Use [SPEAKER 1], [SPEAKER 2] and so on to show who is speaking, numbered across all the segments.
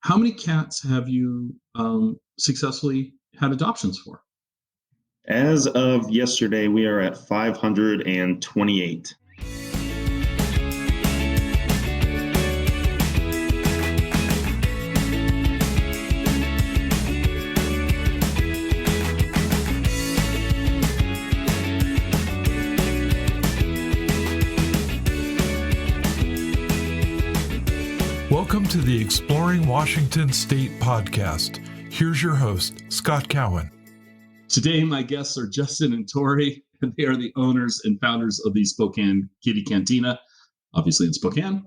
[SPEAKER 1] How many cats have you successfully had adoptions for?
[SPEAKER 2] As of yesterday, we are at 528.
[SPEAKER 3] Welcome to the Exploring Washington State podcast. Here's your host, Scott Cowan.
[SPEAKER 1] Today, my guests are Justyn and Tori, and they are the owners and founders of the Spokane Kitty Cantina, obviously in Spokane.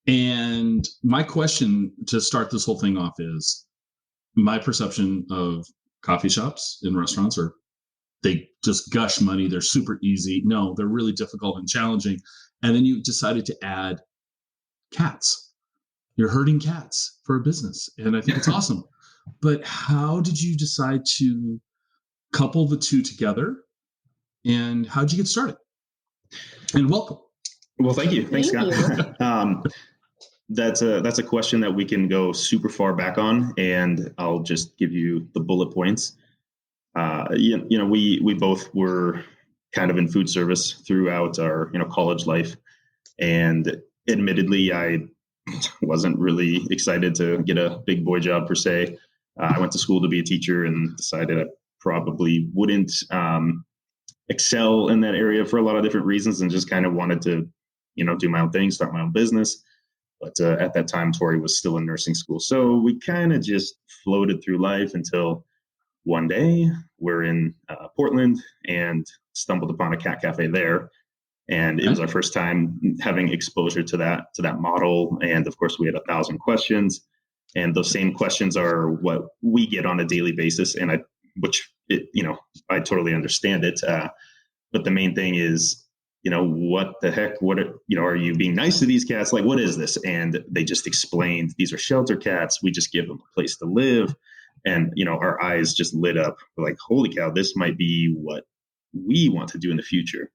[SPEAKER 1] And my question to start this whole thing off is, my perception of coffee shops and restaurants are they just gush money. They're super easy. No, they're really difficult and challenging. And then you decided to add cats. You're herding cats for a business, and I think it's awesome. But how did you decide to couple the two together, and how'd you get started? And welcome.
[SPEAKER 2] Well, thank you. Thanks, Scott. That's a question that we can go super far back on, and I'll just give you the bullet points. We both were kind of in food service throughout our college life, and admittedly, I wasn't really excited to get a big boy job per se. I went to school to be a teacher and decided I probably wouldn't excel in that area for a lot of different reasons, and just kind of wanted to, do my own thing, start my own business. But at that time, Tori was still in nursing school. So we kind of just floated through life until one day we're in Portland and stumbled upon a cat cafe there. And it was our first time having exposure to that model. And of course, we had 1,000 questions. And those same questions are what we get on a daily basis. And I totally understand it. But the main thing is, what the heck? Are you being nice to these cats? Like, what is this? And they just explained, these are shelter cats. We just give them a place to live. And, our eyes just lit up. We're like, holy cow, this might be what we want to do in the future.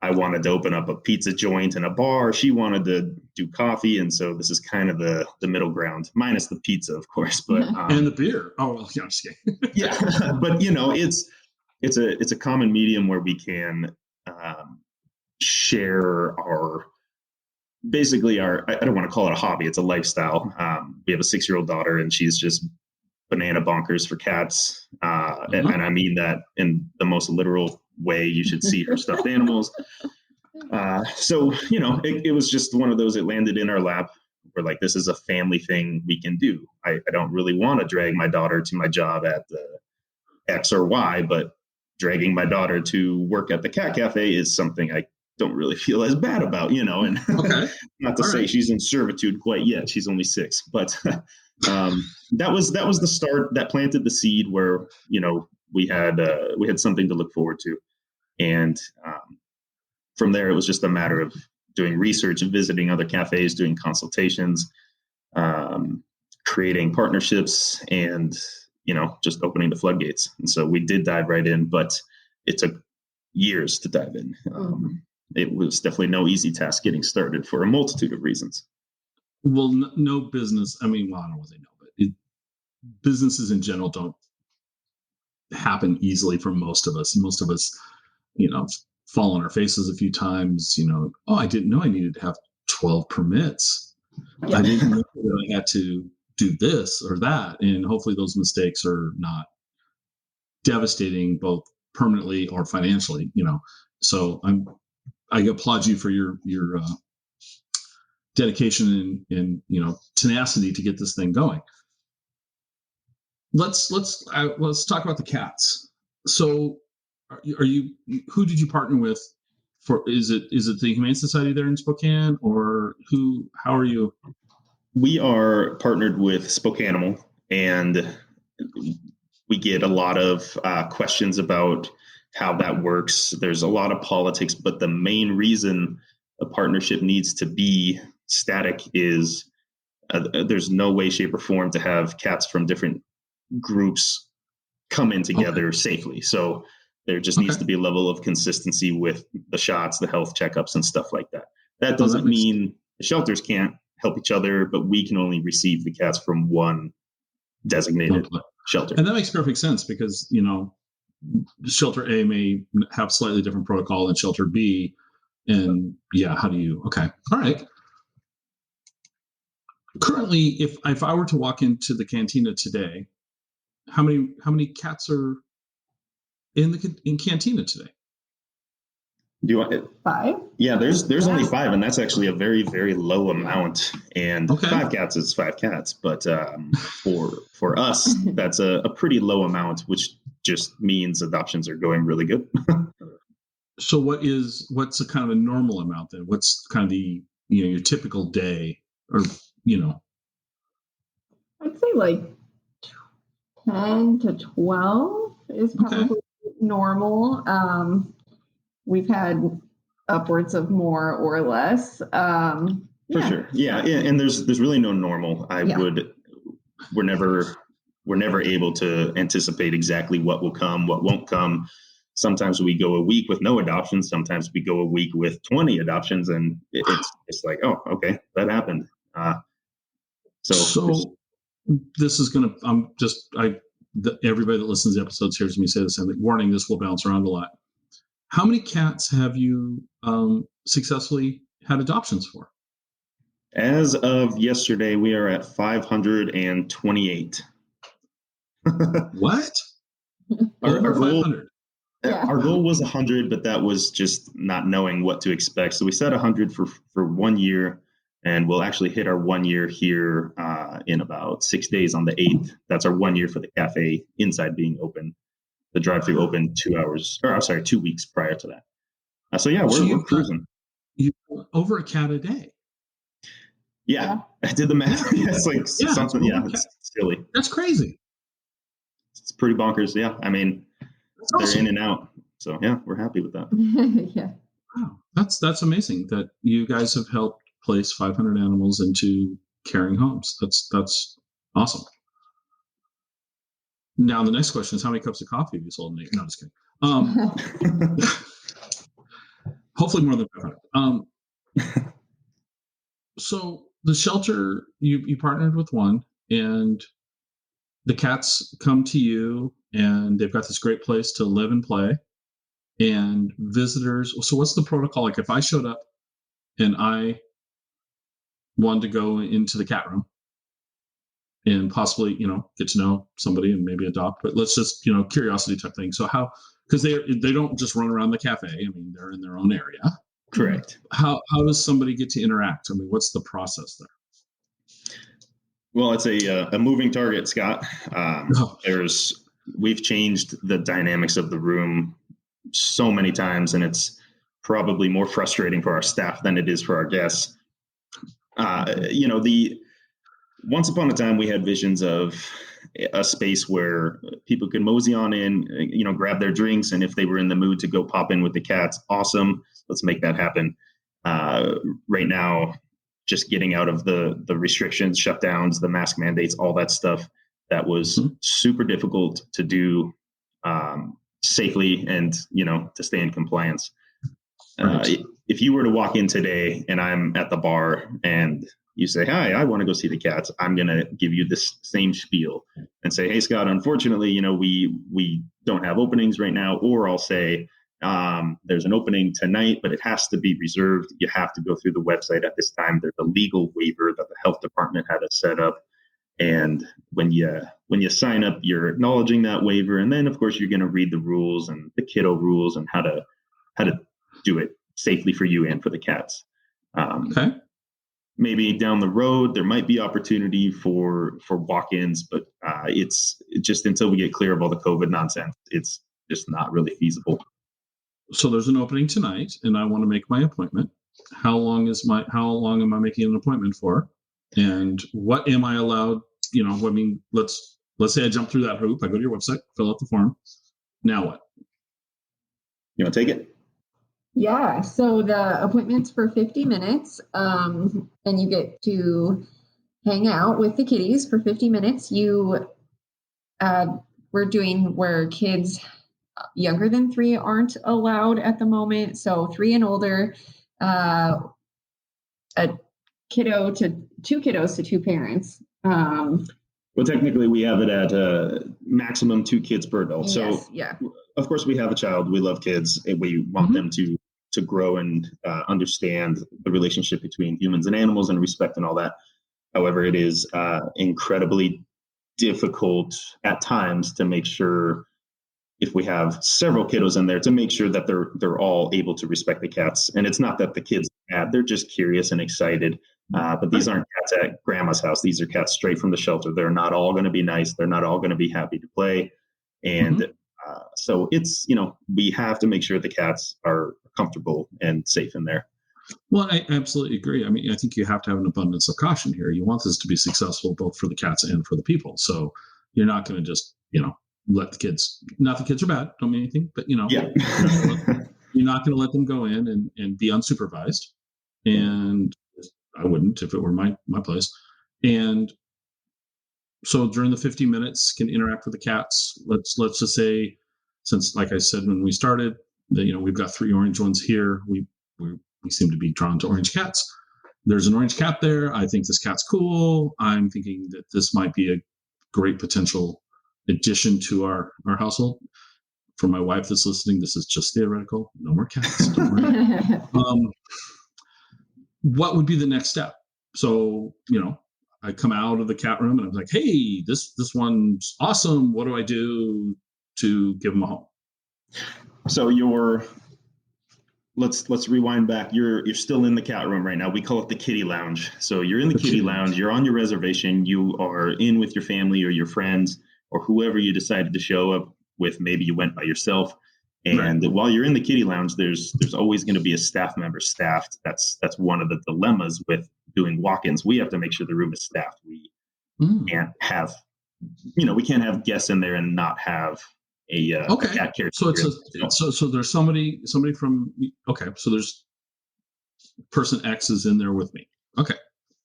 [SPEAKER 2] I wanted to open up a pizza joint and a bar. She wanted to do coffee. And so this is kind of the middle ground, minus the pizza, of course. But
[SPEAKER 1] and the beer. Oh, well, I'm just kidding.
[SPEAKER 2] Yeah. But, it's a common medium where we can share I don't want to call it a hobby. It's a lifestyle. We have a 6-year-old daughter, and she's just banana bonkers for cats. And I mean that in the most literal way. You should see her stuffed animals. So, it was just one of those, it landed in our lap. We're like, this is a family thing we can do. I don't really want to drag my daughter to my job at the X or Y, but dragging my daughter to work at the cat cafe is something I don't really feel as bad about, and not to say she's in servitude quite yet. She's only 6, but that was the start that planted the seed where, we had something to look forward to. And from there, it was just a matter of doing research and visiting other cafes, doing consultations, creating partnerships, and, just opening the floodgates. And so we did dive right in, but it took years to dive in. It was definitely no easy task getting started for a multitude of reasons.
[SPEAKER 1] Well, no business. I don't want to say no, but businesses in general don't happen easily for most of us. Most of us, fall on our faces a few times. Oh, I didn't know I needed to have 12 permits. Yeah. I didn't know that I had to do this or that. And hopefully those mistakes are not devastating, both permanently or financially, So I applaud you for your dedication and tenacity to get this thing going. Let's talk about the cats. So who did you partner with for? Is it the Humane Society there in Spokane, or how are you?
[SPEAKER 2] We are partnered with Spokane, and we get a lot of questions about how that works. There's a lot of politics, but the main reason a partnership needs to be static is there's no way, shape, or form to have cats from different groups come in together safely. So there just needs to be a level of consistency with the shots, the health checkups, and stuff like that. That doesn't mean the shelters can't help each other, but we can only receive the cats from one designated shelter.
[SPEAKER 1] And that makes perfect sense because, shelter A may have slightly different protocol than shelter B. And how do you, okay. All right. Currently, if I were to walk into the Cantina today, how many cats are in Cantina today?
[SPEAKER 2] Do you want it?
[SPEAKER 4] 5?
[SPEAKER 2] Yeah, there's only 5, and that's actually a very, very low amount. And 5 cats is 5 cats, but for us, that's a pretty low amount, which just means adoptions are going really good.
[SPEAKER 1] So what's a kind of a normal amount then? What's kind of the your typical day, or
[SPEAKER 4] I'd say like 10 to 12 is probably normal. We've had upwards of more or less.
[SPEAKER 2] For sure. Yeah. And there's really no normal. We're never able to anticipate exactly what will come, what won't come. Sometimes we go a week with no adoptions. Sometimes we go a week with 20 adoptions, and it's like, oh, okay, that happened.
[SPEAKER 1] So this is going to, everybody that listens to the episodes hears me say the same thing. Warning, this will bounce around a lot. How many cats have you successfully had adoptions for?
[SPEAKER 2] As of yesterday, we are at 528.
[SPEAKER 1] What?
[SPEAKER 2] Our goal,
[SPEAKER 1] 500.
[SPEAKER 2] Our goal was 100, but that was just not knowing what to expect. So we set 100 for 1 year, and we'll actually hit our 1 year here in about 6 days on the 8th. That's our 1 year for the cafe inside being open. The drive-thru opened 2 weeks prior to that. So we're cruising.
[SPEAKER 1] You over a cat a day.
[SPEAKER 2] Yeah, I did the math. It's like something. Yeah, it's silly.
[SPEAKER 1] That's crazy.
[SPEAKER 2] It's pretty bonkers. Yeah, I mean, they're in and out. So we're happy with that.
[SPEAKER 4] Yeah.
[SPEAKER 1] Wow, that's amazing that you guys have helped place 500 animals into caring homes. That's awesome. Now the next question is, how many cups of coffee have you sold? No, just kidding. Hopefully more than 500. So the shelter, you partnered with one, and the cats come to you, and they've got this great place to live and play. And visitors. So what's the protocol? Like if I showed up and I wanted to go into the cat room and possibly, get to know somebody and maybe adopt, but let's just, curiosity type thing. So because they don't just run around the cafe. I mean, they're in their own area.
[SPEAKER 2] Correct.
[SPEAKER 1] How does somebody get to interact? I mean, what's the process there?
[SPEAKER 2] Well, it's a moving target, Scott. We've changed the dynamics of the room so many times, and it's probably more frustrating for our staff than it is for our guests. Once upon a time, we had visions of a space where people could mosey on in, grab their drinks, and if they were in the mood to go pop in with the cats, awesome. Let's make that happen. Right now, just getting out of the restrictions, shutdowns, the mask mandates, all that stuff, that was super difficult to do safely and, to stay in compliance. Right. If you were to walk in today and I'm at the bar and you say, hi, I want to go see the cats, I'm going to give you this same spiel and say, hey, Scott, unfortunately, we don't have openings right now. Or I'll say, there's an opening tonight, but it has to be reserved. You have to go through the website at this time. There's a legal waiver that the health department had to set up. And when you sign up, you're acknowledging that waiver. And then, of course, you're going to read the rules and the kiddo rules and how to do it safely for you and for the cats.
[SPEAKER 1] Okay.
[SPEAKER 2] Maybe down the road, there might be opportunity for walk-ins, but it's just until we get clear of all the COVID nonsense, it's just not really feasible.
[SPEAKER 1] So there's an opening tonight, and I want to make my appointment. How long am I making an appointment for? And what am I allowed? Let's say I jump through that hoop. I go to your website, fill out the form. Now what?
[SPEAKER 2] You want to take it?
[SPEAKER 4] Yeah. So the appointment's for 50 minutes, and you get to hang out with the kitties for 50 minutes. We're doing where kids younger than 3 aren't allowed at the moment. So 3 and older, two kiddos to two parents.
[SPEAKER 2] Well, technically, we have it at maximum 2 kids per adult. So,
[SPEAKER 4] yes, yeah.
[SPEAKER 2] Of course, we have a child. We love kids. And we want them to grow and understand the relationship between humans and animals and respect and all that. However, it is incredibly difficult at times to make sure, if we have several kiddos in there, to make sure that they're all able to respect the cats. And it's not that the kids are bad; they're just curious and excited. But these aren't cats at grandma's house. These are cats straight from the shelter. They're not all going to be nice. They're not all going to be happy to play. And so it's, we have to make sure the cats are comfortable and safe in there.
[SPEAKER 1] Well, I absolutely agree. I mean, I think you have to have an abundance of caution here. You want this to be successful both for the cats and for the people. So you're not going to just, let the kids, not the kids are bad, don't mean anything, but, you're not going to let them go in and be unsupervised. And I wouldn't if it were my place. And so during the 50 minutes can interact with the cats. Let's just say, since, like I said, when we started, we've got 3 orange ones here. We seem to be drawn to orange cats. There's an orange cat there. I think this cat's cool. I'm thinking that this might be a great potential addition to our household. For my wife that's listening, this is just theoretical. No more cats. Don't worry. What would be the next step? So, I come out of the cat room and I'm like, hey, this one's awesome. What do I do to give them a home?
[SPEAKER 2] So let's rewind back. You're still in the cat room right now. We call it the kitty lounge. So you're in the kitty lounge. You're on your reservation. You are in with your family or your friends or whoever you decided to show up with. Maybe you went by yourself. And while you're in the kitty lounge, there's always going to be a staff member staffed. That's one of the dilemmas with doing walk-ins. We have to make sure the room is staffed. We can't have, we can't have guests in there and not have a cat care.
[SPEAKER 1] So so there's somebody from, so there's person X is in there with me. Okay.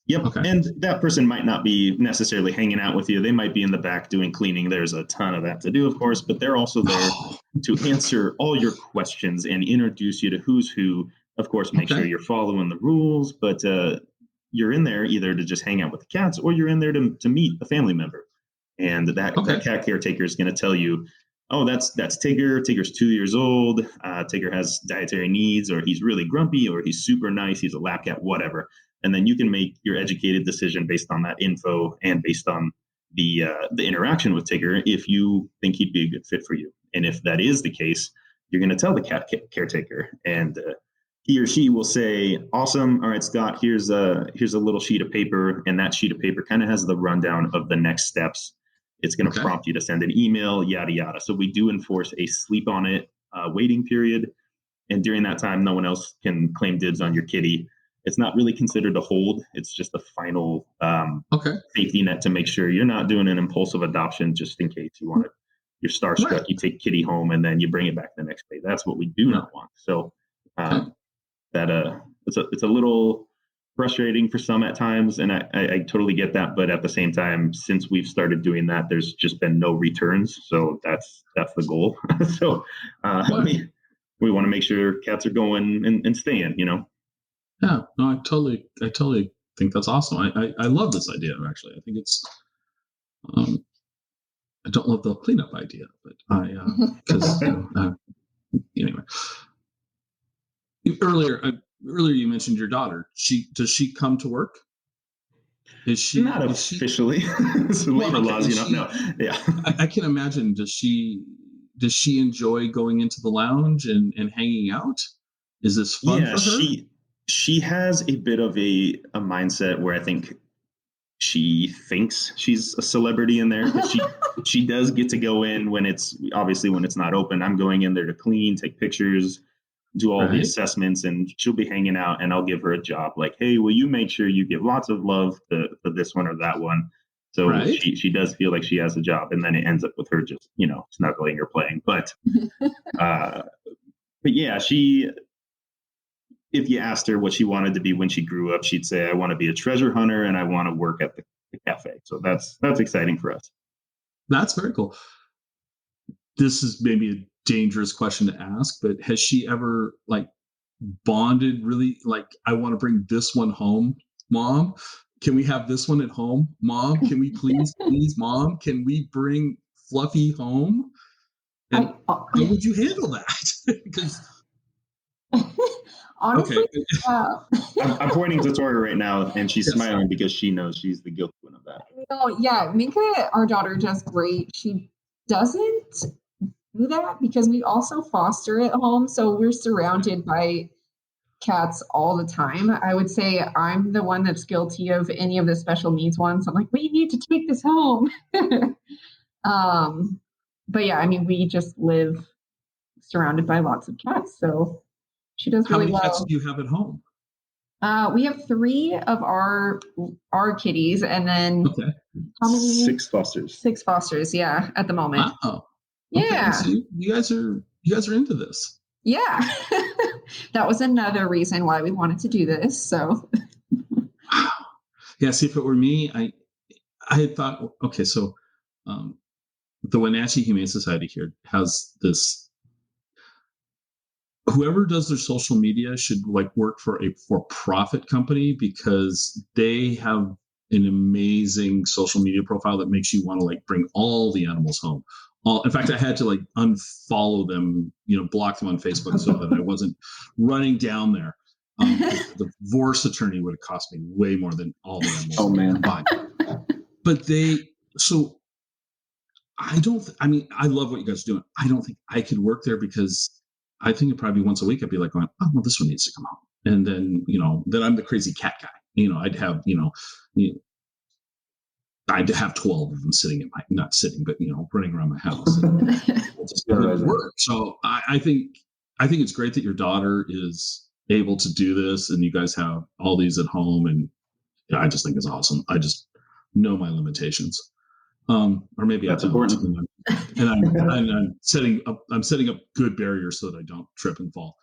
[SPEAKER 2] Yep. Okay. And that person might not be necessarily hanging out with you. They might be in the back doing cleaning. There's a ton of that to do, of course, but they're also there to answer all your questions and introduce you to who's who. Of course, make sure you're following the rules, but you're in there either to just hang out with the cats or you're in there to meet a family member. And that cat caretaker is going to tell you, oh, that's Tigger. Tigger's 2 years old. Tigger has dietary needs, or he's really grumpy, or he's super nice. He's a lap cat, whatever. And then you can make your educated decision based on that info and based on the interaction with Tigger if you think he'd be a good fit for you. And if that is the case, you're going to tell the cat caretaker, and he or she will say, awesome. All right, Scott, here's a little sheet of paper. And that sheet of paper kind of has the rundown of the next steps. It's going to prompt you to send an email, yada, yada. So we do enforce a sleep on it waiting period. And during that time, no one else can claim dibs on your kitty. It's not really considered a hold. It's just a final safety net to make sure you're not doing an impulsive adoption just in case you want it. You're starstruck, you take kitty home, and then you bring it back the next day. That's what we do not want. So it's a little frustrating for some at times, and I totally get that. But at the same time, since we've started doing that, there's just been no returns. So that's the goal. So we want to make sure cats are going and staying,
[SPEAKER 1] Yeah, no, I totally think that's awesome. I love this idea, actually. I think it's, I don't love the cleanup idea, but anyway. Earlier you mentioned your daughter. Does she come to work? Is she
[SPEAKER 2] not officially? Labor laws, no. Yeah,
[SPEAKER 1] I can imagine. Does she enjoy going into the lounge and hanging out? Is this fun for her?
[SPEAKER 2] She has a bit of a mindset where I think she thinks she's a celebrity in there. She does get to go in when it's not open. I'm going in there to clean, take pictures, do all the assessments, and she'll be hanging out, and I'll give her a job like, hey, will you make sure you give lots of love to this one or that one? So she does feel like she has a job, and then it ends up with her just, snuggling or playing. But yeah, if you asked her what she wanted to be when she grew up, she'd say, I want to be a treasure hunter and I want to work at the cafe. So that's exciting for us.
[SPEAKER 1] That's very cool. This is maybe a dangerous question to ask, but has she ever bonded really, I want to bring this one home Mom, can we have this one at home? Mom, can we please, Mom, can we bring Fluffy home? And how would you handle that? Because
[SPEAKER 4] honestly,
[SPEAKER 2] I'm pointing to Tori right now, and she's smiling because she knows she's the guilty one of that.
[SPEAKER 4] No, yeah, Minka, our daughter, does great. She doesn't do that because we also foster at home, so we're surrounded by cats all the time. I would say I'm the one that's guilty of any of the special needs ones. I'm like, we need to take this home. But yeah, I mean, we just live surrounded by lots of cats, so she does really well. How many
[SPEAKER 1] cats do you have at home?
[SPEAKER 4] We have 3 of our kitties, and then how many?
[SPEAKER 2] 6 fosters.
[SPEAKER 4] 6 fosters, yeah, at the moment.
[SPEAKER 1] Wow.
[SPEAKER 4] Yeah.
[SPEAKER 1] Okay, so you guys are into this.
[SPEAKER 4] Yeah. That was another reason why we wanted to do this. So
[SPEAKER 1] wow. Yeah, see, if it were me, I had thought, okay, so the Wenatchee Humane Society here has this, whoever does their social media should work for a for-profit company, because they have an amazing social media profile that makes you want to bring all the animals home. In fact, I had to unfollow them, block them on Facebook so that I wasn't running down there. The divorce attorney would have cost me way more than all the animals.
[SPEAKER 2] Oh man!
[SPEAKER 1] But I love what you guys are doing. I don't think I could work there, because I think it'd probably be once a week I'd be going, oh well, this one needs to come home, and then then I'm the crazy cat guy. I'd have I'd have 12 of them sitting not sitting, but running around my house. Just work. So I think it's great that your daughter is able to do this, and you guys have all these at home, and I just think it's awesome. I just know my limitations, or maybe
[SPEAKER 2] that's
[SPEAKER 1] I don't.
[SPEAKER 2] Important.
[SPEAKER 1] And I'm setting up good barriers so that I don't trip and fall.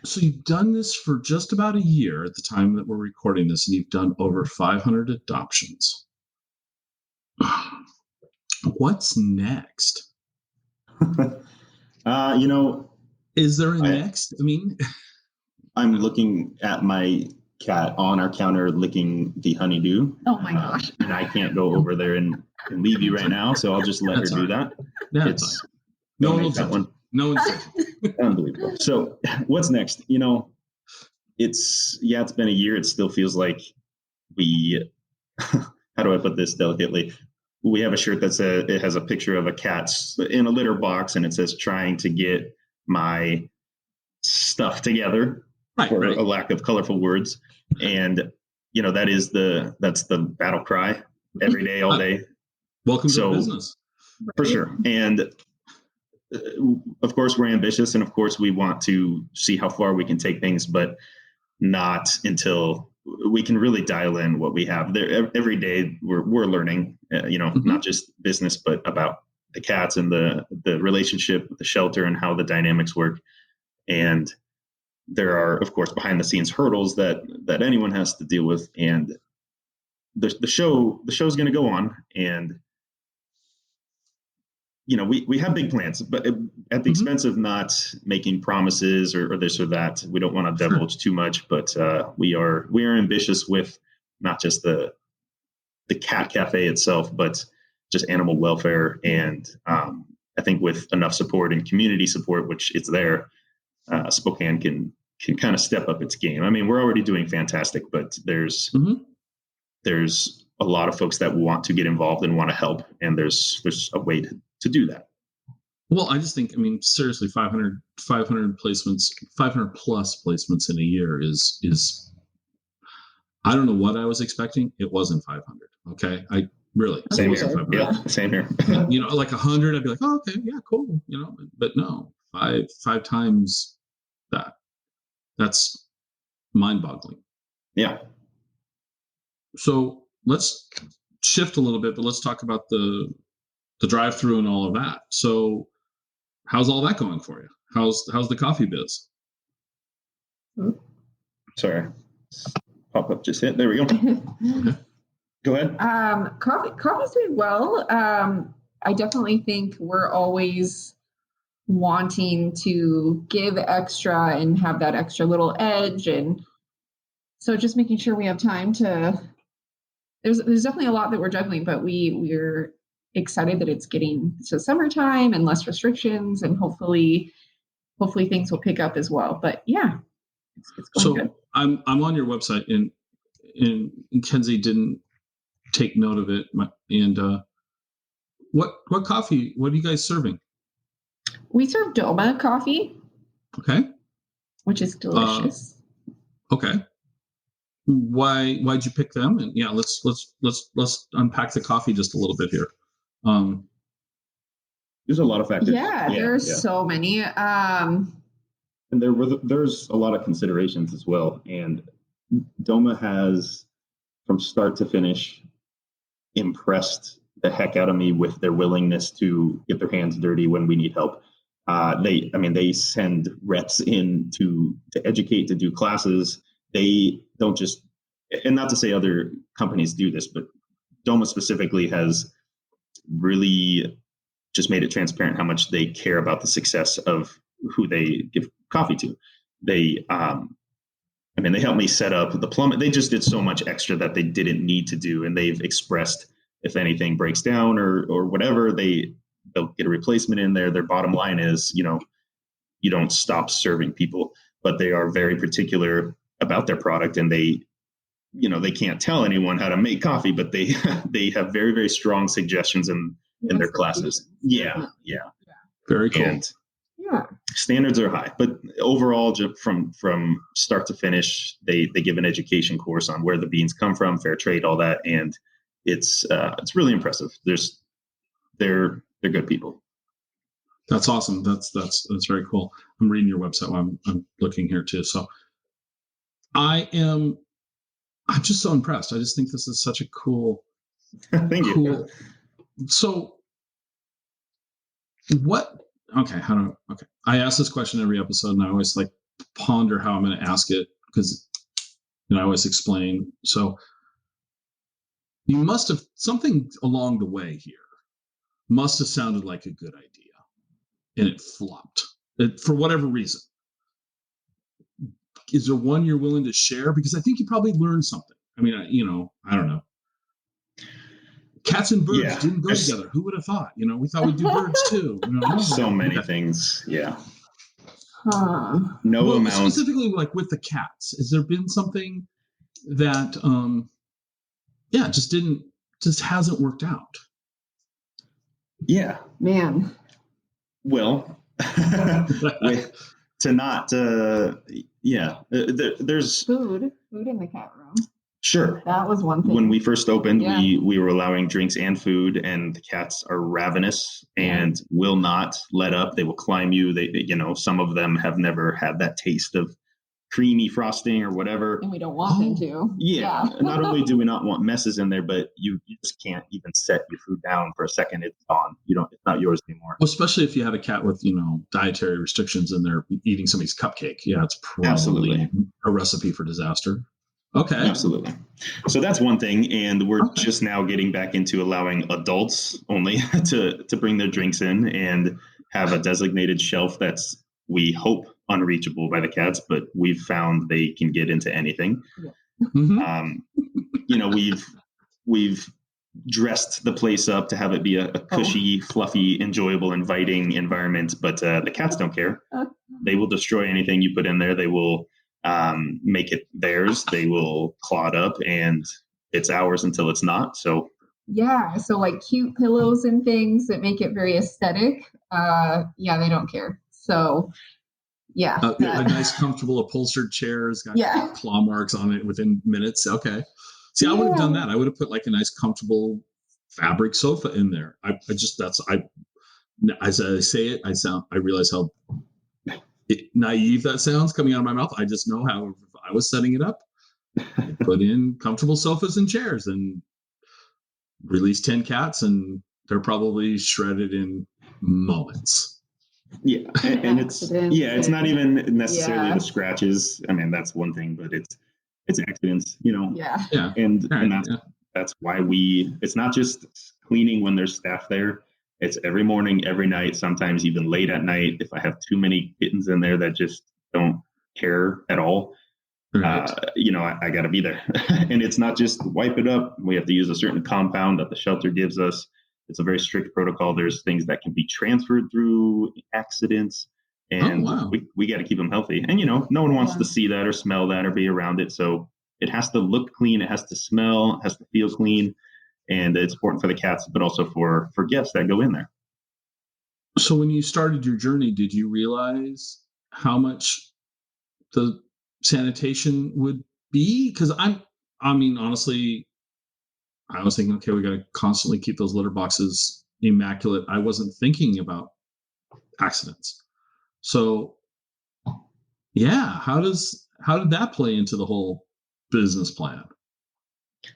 [SPEAKER 1] So you've done this for just about a year at the time that we're recording this, and you've done over 500 adoptions. What's next? Is there a next? I mean,
[SPEAKER 2] I'm looking at my cat on our counter licking the honeydew.
[SPEAKER 4] Oh my gosh.
[SPEAKER 2] And I can't go over there and leave you right now, so I'll just let her do that.
[SPEAKER 1] That's fine. No one will
[SPEAKER 2] that one.
[SPEAKER 1] No one's
[SPEAKER 2] Unbelievable. So what's next? It's been a year. It still feels like how do I put this delicately? We have a shirt it has a picture of a cat in a litter box, and it says trying to get my stuff together, for a lack of colorful words. And that's the battle cry every day, all day.
[SPEAKER 1] Welcome to business.
[SPEAKER 2] For sure. And of course we're ambitious, and of course we want to see how far we can take things, but not until we can really dial in what we have there. Every day we're learning, not just business, but about the cats and the relationship with the shelter and how the dynamics work. And there are, of course, behind the scenes hurdles that anyone has to deal with. And the show's going to go on, and we have big plans, but at the expense of not making promises or this or that. We don't want to divulge too much, but we are ambitious with not just the cat cafe itself, but just animal welfare. And I think with enough support and community support, which it's there, Spokane can kind of step up its game. I mean, we're already doing fantastic, but there's a lot of folks that want to get involved and want to help, and there's a way to do that.
[SPEAKER 1] Well, I just think, seriously, 500 placements, 500 plus placements in a year is I don't know what I was expecting. It wasn't 500. Okay.
[SPEAKER 2] Same here. Yeah, same here.
[SPEAKER 1] 100, I'd be like, oh, okay, yeah, cool. But no, five times that. That's mind-boggling.
[SPEAKER 2] Yeah.
[SPEAKER 1] So let's shift a little bit, but let's talk about the drive-through and all of that. So how's all that going for you? How's the coffee biz?
[SPEAKER 2] Sorry. Pop-up just hit. There we go. Okay. Go ahead.
[SPEAKER 4] Coffee's doing well. I definitely think we're always wanting to give extra and have that extra little edge. And so just making sure we have time to, there's definitely a lot that we're juggling, but we're excited that it's getting to summertime and less restrictions, and hopefully things will pick up as well. But yeah, it's going good.
[SPEAKER 1] I'm on your website, and Kenzie didn't take note of it. And what coffee? What are you guys serving?
[SPEAKER 4] We serve Doma Coffee.
[SPEAKER 1] Okay.
[SPEAKER 4] Which is delicious.
[SPEAKER 1] Okay. Why'd you pick them? And yeah, let's unpack the coffee just a little bit here.
[SPEAKER 2] There's a lot of factors.
[SPEAKER 4] Yeah, there's so many. And
[SPEAKER 2] there's a lot of considerations as well. And Doma has, from start to finish, impressed the heck out of me with their willingness to get their hands dirty when we need help. They send reps in to educate, to do classes. They don't just, and not to say other companies do this, but Doma specifically has really just made it transparent how much they care about the success of who they give coffee to. They helped me set up the plumbing. They just did so much extra that they didn't need to do. And they've expressed, if anything breaks down or whatever, they'll get a replacement in there. Their bottom line is, you don't stop serving people, but they are very particular about their product, and they can't tell anyone how to make coffee, but they have very, very strong suggestions in their classes. Yeah.
[SPEAKER 1] Very cool.
[SPEAKER 2] And standards are high, but overall, just from start to finish, they give an education course on where the beans come from, fair trade, all that, and it's really impressive. They're good people.
[SPEAKER 1] That's awesome. That's very cool. I'm reading your website while I'm looking here too. So I'm just so impressed. I just think this is such a cool.
[SPEAKER 2] Thank you.
[SPEAKER 1] So what? Okay. I ask this question every episode, and I always ponder how I'm going to ask it, because I always explain. So you must have, something along the way here must have sounded like a good idea, and it flopped for whatever reason. Is there one you're willing to share? Because I think you probably learned something. I don't know. Cats and birds didn't go together. Who would have thought? We thought we'd do birds too.
[SPEAKER 2] So many things. Yeah.
[SPEAKER 1] No amount. Specifically, with the cats, has there been something that, just hasn't worked out?
[SPEAKER 2] Yeah,
[SPEAKER 4] man.
[SPEAKER 2] Well, there's
[SPEAKER 4] food in the cat room.
[SPEAKER 2] Sure.
[SPEAKER 4] That was one thing.
[SPEAKER 2] When we first opened, we were allowing drinks and food, and the cats are ravenous and will not let up. They will climb you. They some of them have never had that taste of creamy frosting or whatever.
[SPEAKER 4] And we don't want them to.
[SPEAKER 2] Yeah. Not only do we not want messes in there, but you just can't even set your food down for a second. It's gone. It's not yours anymore.
[SPEAKER 1] Well, especially if you have a cat with, dietary restrictions and they're eating somebody's cupcake. Yeah, it's probably a recipe for disaster. Okay.
[SPEAKER 2] Absolutely. So that's one thing. And we're just now getting back into allowing adults only to bring their drinks in and have a designated shelf that's, we hope, unreachable by the cats, but we've found they can get into anything.
[SPEAKER 4] Yeah.
[SPEAKER 2] Mm-hmm. We've dressed the place up to have it be a cushy, fluffy, enjoyable, inviting environment, but the cats don't care. They will destroy anything you put in there. They will make it theirs. They will claw it up, and it's ours until it's not. So cute pillows and things that make it very aesthetic. They don't care. So a
[SPEAKER 1] nice comfortable upholstered chair has got claw marks on it within minutes. Okay. See, I would have done that. I would have put a nice comfortable fabric sofa in there. As I say it, I realize how naive that sounds coming out of my mouth. I just know how, if I was setting it up, I put in comfortable sofas and chairs and release 10 cats, and they're probably shredded in moments.
[SPEAKER 2] Yeah. And it's not even necessarily the scratches. That's one thing, but it's accidents, And that's why it's not just cleaning when there's staff there. It's every morning, every night, sometimes even late at night. If I have too many kittens in there that just don't care at all,
[SPEAKER 1] Right.
[SPEAKER 2] I got to be there. And it's not just wipe it up. We have to use a certain compound that the shelter gives us. It's a very strict protocol. There's things that can be transferred through accidents, and
[SPEAKER 1] wow.
[SPEAKER 2] we got to keep them healthy. And, no one wants to see that or smell that or be around it. So it has to look clean. It has to smell, it has to feel clean. And it's important for the cats, but also for guests that go in there.
[SPEAKER 1] So when you started your journey, did you realize how much the sanitation would be? Because honestly, I was thinking, okay, we got to constantly keep those litter boxes immaculate. I wasn't thinking about accidents. So yeah, how did that play into the whole business plan?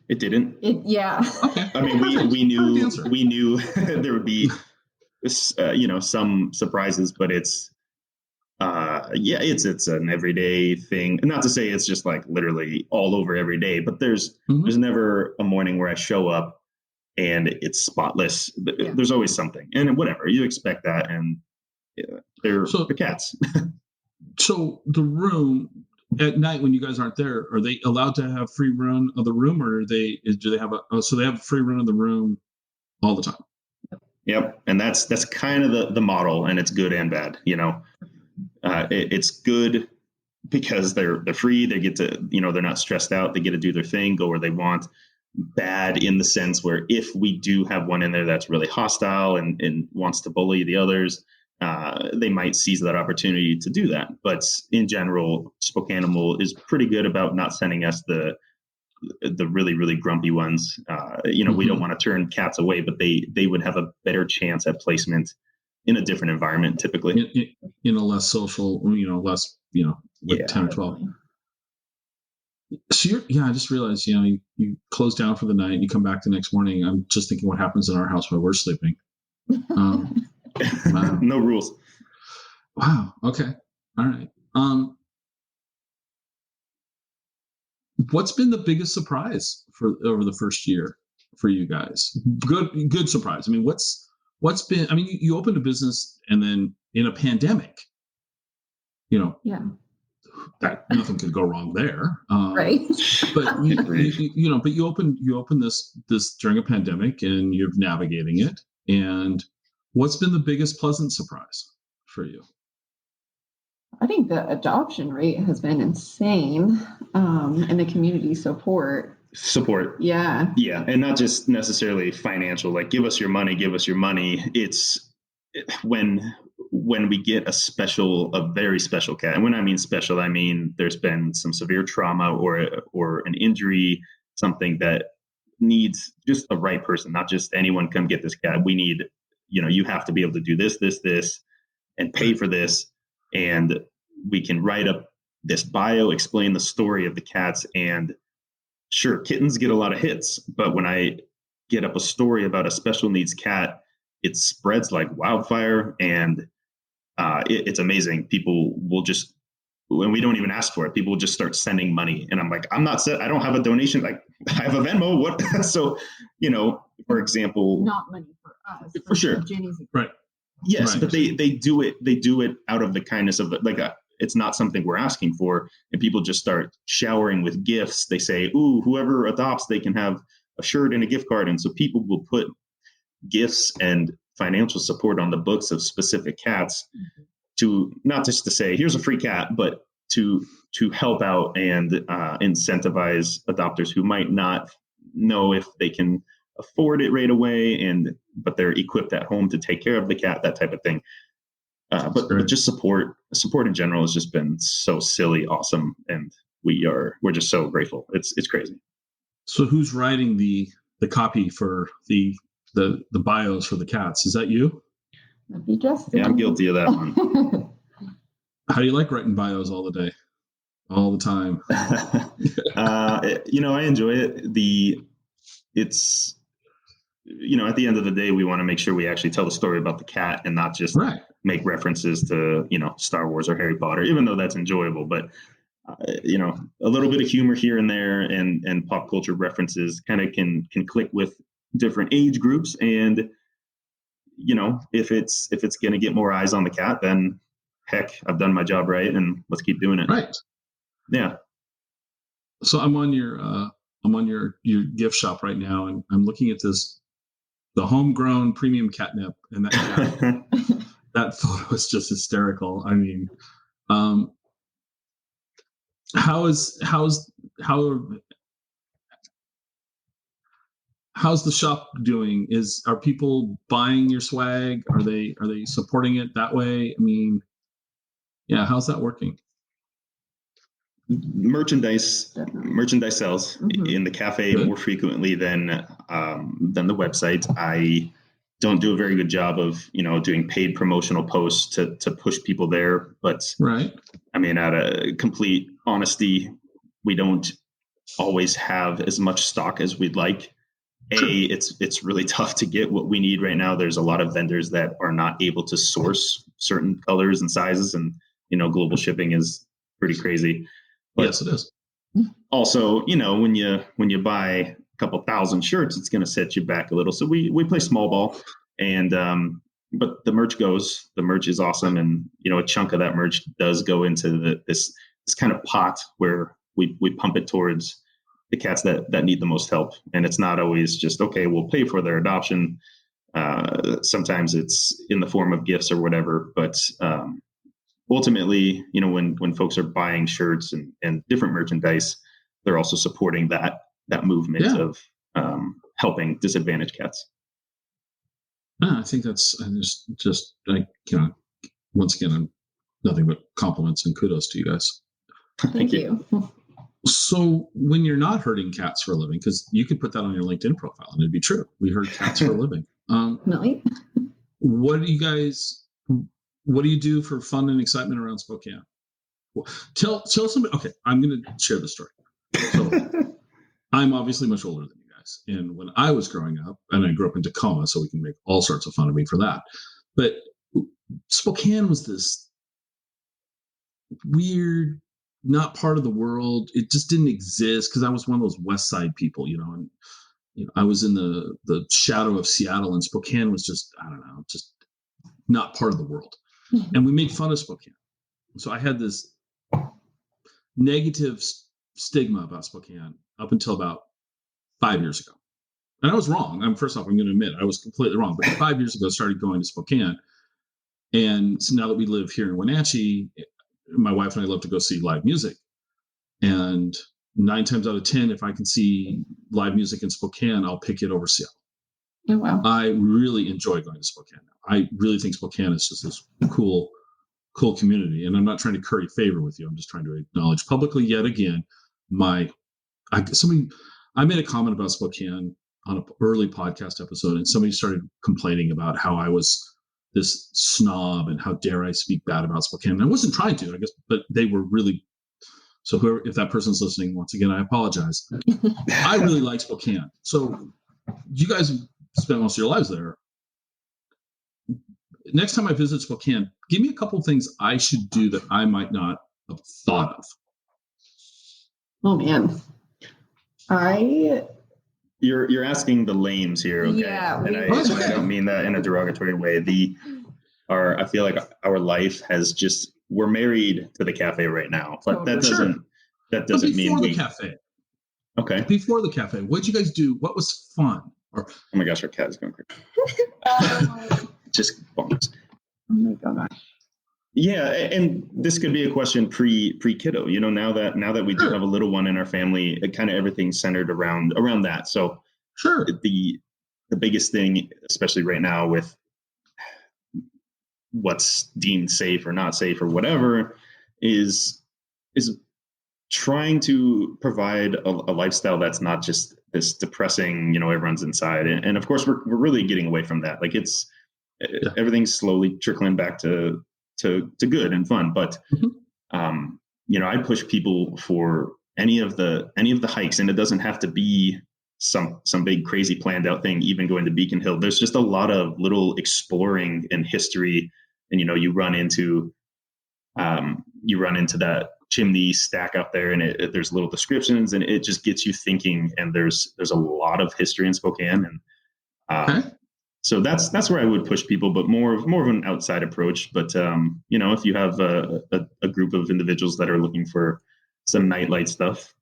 [SPEAKER 2] It didn't.
[SPEAKER 4] Yeah.
[SPEAKER 1] Okay.
[SPEAKER 2] I mean, we knew there would be, some surprises, but it's an everyday thing. Not to say it's just like literally all over every day, but there's never a morning where I show up and it's spotless.
[SPEAKER 4] Yeah.
[SPEAKER 2] There's always something, and whatever you expect that, and they're the cats.
[SPEAKER 1] So the room at night when you guys aren't there, are they allowed to have free run of the room, or do they have so they have free run of the room all the time?
[SPEAKER 2] Yep, and that's kind of the model, and it's good and bad. It's good because they're free. They get to, they're not stressed out. They get to do their thing, go where they want. Bad in the sense where if we do have one in there that's really hostile and wants to bully the others, they might seize that opportunity to do that. But in general, Spokane is pretty good about not sending us the really, really grumpy ones. We don't want to turn cats away, but they would have a better chance at placement in a different environment, typically.
[SPEAKER 1] In a less social, less, with 10 or 12. So I just realized, you close down for the night, you come back the next morning. I'm just thinking what happens in our house while we're sleeping. Wow.
[SPEAKER 2] No rules.
[SPEAKER 1] Wow. Okay. All right. What's been the biggest surprise over the first year for you guys? Good surprise. I mean, what's been? I mean, you opened a business and then in a pandemic, that nothing could go wrong there,
[SPEAKER 4] right?
[SPEAKER 1] But you opened this during a pandemic, and you're navigating it. And what's been the biggest pleasant surprise for you?
[SPEAKER 4] I think the adoption rate has been insane, and the community support. Yeah,
[SPEAKER 2] and not just necessarily financial, like give us your money. It's when we get a very special cat. And when I mean special, I mean there's been some severe trauma or an injury, something that needs just the right person, not just anyone come get this cat. We need, you have to be able to do this, and pay for this. And we can write up this bio, explain the story of the cats. And sure, kittens get a lot of hits, but when I get up a story about a special needs cat, it spreads like wildfire, and it's amazing. People will just, when we don't even ask for it, people will just start sending money. And I'm like, I don't have a donation. Like, I have a Venmo. What? So, for example,
[SPEAKER 4] not money for us,
[SPEAKER 2] for sure.
[SPEAKER 4] Jenny's
[SPEAKER 1] right.
[SPEAKER 2] Yes,
[SPEAKER 1] right.
[SPEAKER 2] But they do it. They do it out of the kindness of it's not something we're asking for. And people just start showering with gifts. They say, ooh, whoever adopts, they can have a shirt and a gift card. And so people will put gifts and financial support on the books of specific cats to not just to say, here's a free cat, but to help out and incentivize adopters who might not know if they can afford it right away, but they're equipped at home to take care of the cat, that type of thing. But just support in general has just been so silly awesome, and we're just so grateful. It's crazy.
[SPEAKER 1] So who's writing the copy for the bios for the cats? Is that you?
[SPEAKER 4] That'd be Justyn.
[SPEAKER 2] Yeah, I'm guilty of that one.
[SPEAKER 1] How do you like writing bios all the day, all the time?
[SPEAKER 2] I enjoy it. It's at the end of the day, we want to make sure we actually tell the story about the cat and not just make references to, Star Wars or Harry Potter, even though that's enjoyable. But, a little bit of humor here and there and pop culture references kind of can click with different age groups. And, if it's going to get more eyes on the cat, then heck, I've done my job right, and let's keep doing it.
[SPEAKER 1] Right.
[SPEAKER 2] Yeah.
[SPEAKER 1] So I'm on your gift shop right now, and I'm looking at the homegrown premium catnip, and that photo is just hysterical. I mean, how's the shop doing? Are people buying your swag? Are they supporting it that way? I mean, yeah, how's that working?
[SPEAKER 2] Merchandise sells in the cafe more frequently than the website. I don't do a very good job of doing paid promotional posts to push people there, but
[SPEAKER 1] right.
[SPEAKER 2] I mean, out of complete honesty, we don't always have as much stock as we'd like. Sure. It's really tough to get what we need right now. There's a lot of vendors that are not able to source certain colors and sizes, and global shipping is pretty crazy. But
[SPEAKER 1] yes, it is.
[SPEAKER 2] Also, when you buy a couple thousand shirts, it's going to set you back a little. So we play small ball, and but the merch goes. The merch is awesome, and a chunk of that merch does go into this kind of pot where we pump it towards the cats that need the most help. And it's not always just, okay, we'll pay for their adoption. Sometimes it's in the form of gifts or whatever. But ultimately, when folks are buying shirts and different merchandise, they're also supporting that movement of helping disadvantaged cats.
[SPEAKER 1] I think that's just like, once again, I'm nothing but compliments and kudos to you guys.
[SPEAKER 4] Thank you.
[SPEAKER 1] So when you're not herding cats for a living, because you could put that on your LinkedIn profile and it'd be true. We herd cats for a living.
[SPEAKER 4] Really?
[SPEAKER 1] What do you do for fun and excitement around Spokane? Well, tell somebody. Okay, I'm going to share the story. So I'm obviously much older than you guys. And when I was growing up, and I grew up in Tacoma, so we can make all sorts of fun of me for that. But Spokane was this weird, not part of the world. It just didn't exist because I was one of those West Side people, and I was in the shadow of Seattle, and Spokane was just, I don't know, just not part of the world. And we made fun of Spokane. So I had this negative stigma about Spokane up until about 5 years ago. And I was wrong. First off, I'm going to admit I was completely wrong. But 5 years ago, I started going to Spokane. And so now that we live here in Wenatchee, my wife and I love to go see live music. And 9 times out of 10, if I can see live music in Spokane, I'll pick it over Seattle.
[SPEAKER 4] Oh, wow.
[SPEAKER 1] I really enjoy going to Spokane now. I really think Spokane is just this cool community. And I'm not trying to curry favor with you. I'm just trying to acknowledge publicly yet again I made a comment about Spokane on an early podcast episode, and somebody started complaining about how I was this snob and how dare I speak bad about Spokane. And I wasn't trying to, I guess, but they were really. So if that person's listening, once again, I apologize. I really like Spokane. So you guys spent most of your lives there. Next time I visit Spokane, give me a couple of things I should do that I might not have thought of.
[SPEAKER 4] Oh, man.
[SPEAKER 2] You're asking the lames here, okay?
[SPEAKER 4] Yeah,
[SPEAKER 2] and I don't mean that in a derogatory way. I feel like our life has just, we're married to the cafe right now, but that doesn't mean
[SPEAKER 1] the cafe.
[SPEAKER 2] Okay.
[SPEAKER 1] Before the cafe, what did you guys do? What was fun?
[SPEAKER 2] Oh my gosh, our cat is going crazy. Just bonkers.
[SPEAKER 4] Oh my gosh.
[SPEAKER 2] Yeah, and this could be a question pre-kiddo. Now that we do have a little one in our family, kind of everything's centered around that. So
[SPEAKER 1] sure,
[SPEAKER 2] the biggest thing, especially right now with what's deemed safe or not safe or whatever, is trying to provide a lifestyle that's not just this depressing, everyone's inside. And of course, we're really getting away from that. Like everything's slowly trickling back to good and fun. But, I push people for any of the hikes, and it doesn't have to be some big crazy planned out thing, even going to Beacon Hill. There's just a lot of little exploring and history. And, you run into that chimney stack up there, and there's little descriptions, and it just gets you thinking. And there's a lot of history in Spokane. And So that's where I would push people, but more of an outside approach. But if you have a group of individuals that are looking for some nightlife stuff,